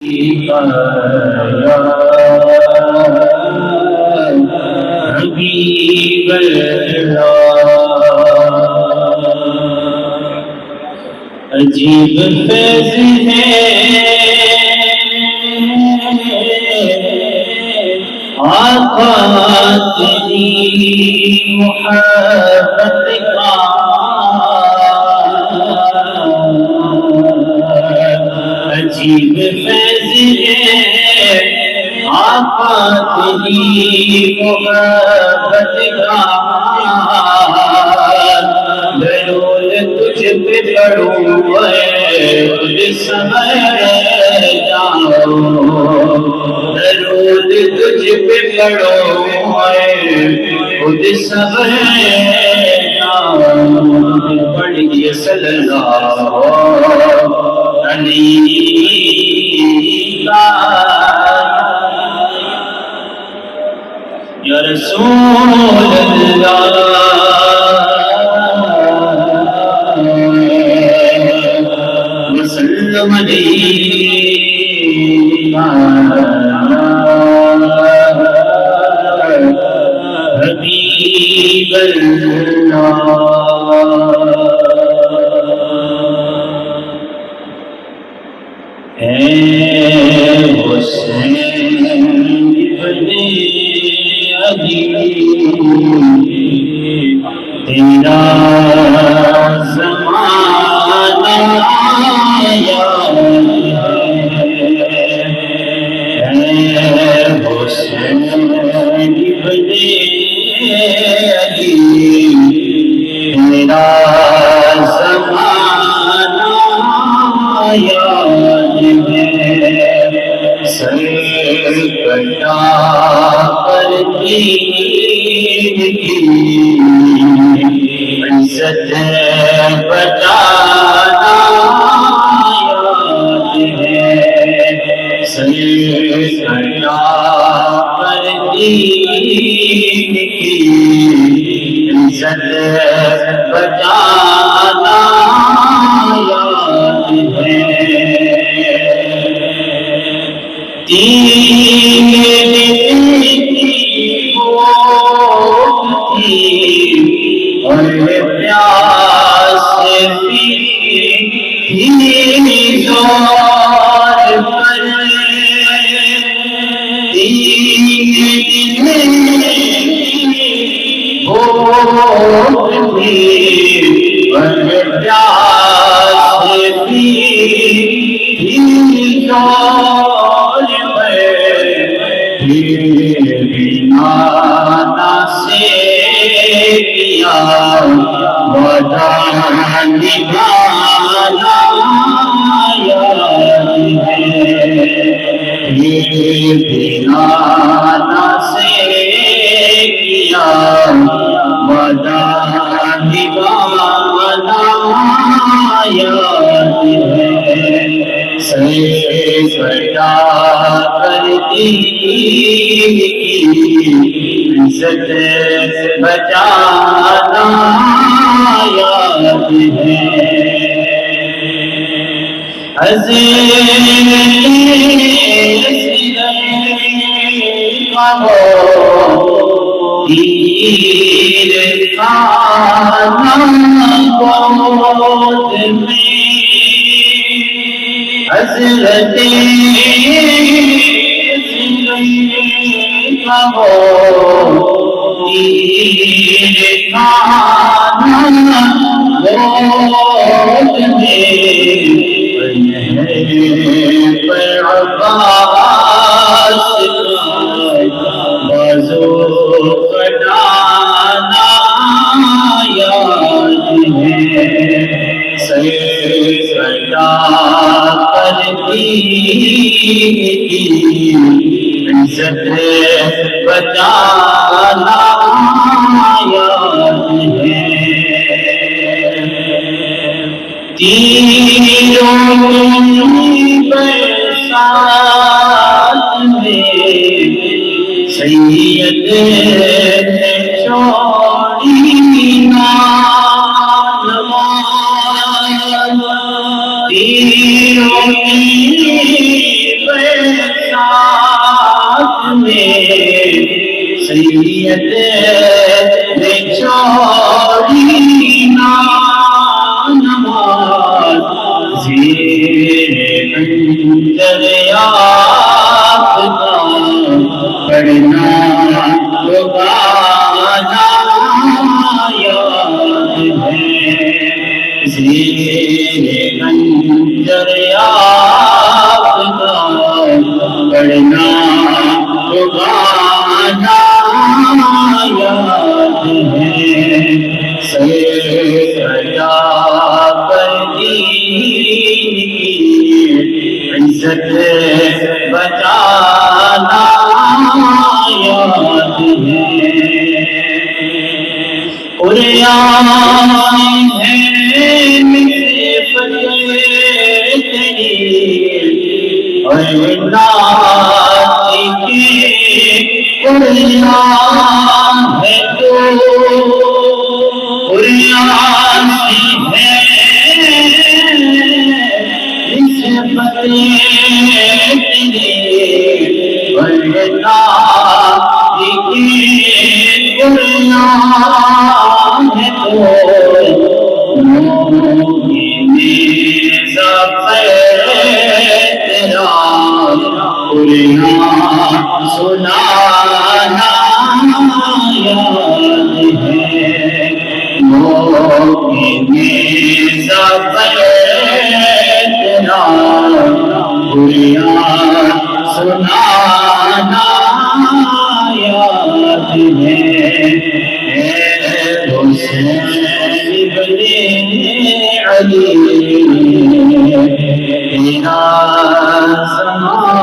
حبیب اللہ عجیب فیض ہے آقا تیری محبت کا عجیب فیض ہے آقا تیری محبت کا ضرور تجھ پہ پڑھوں خود سمجھ جاؤ ضرور تجھ پہ پڑھوں خود سمجھ جاؤ پڑھیے صلی اللہ علیہ یا رسول اللہ وسلم علیہ حبیب اللہ اے حسین ابن علی تیرا زمانہ یاد ہے اے حسین ابن علی تیرا زمانہ یاد سر کٹا پر دین کی عزت بچانا یاد ہے سر کٹا پر دین کی عزت بچانا یاد ہے تین اور پیاس بھی زور پر تین اور پیاس بھی زور بنا سے کیا وعدہ نبھانا یاد ہے بنا سے کیا وعدہ نبھانا یاد ہے سے کٹا کرتی عزت بچانا یاد ہے تیر خانہ گود میں حضرت تیر خانہ گود میں پر عباس بازو کٹانا یاد ہے سر کٹا کرتی عزت بچانا یاد ہے تیروں کی برسات میں سید چھوڑی نام تیروں کی سید نے چھوڑی نا نماز زیر خنجر آفتاب پڑھنا روزانہ یاد ہے زیر خنجر آفتاب پڑھنا روزانہ یاد ہے سجا پر دین کی عزت بچانا یاد ہے قرآن ہے میرے فتح تیری اور نات کے قرآن ہے تو قرآن ہے نسبت تیری اور نات کے قرآن ہے تو مومن تیرا قرآن سنانا یاد ہے مومن تیرا قرآن سنانا یاد ہے حسین بن علی تیرا زمان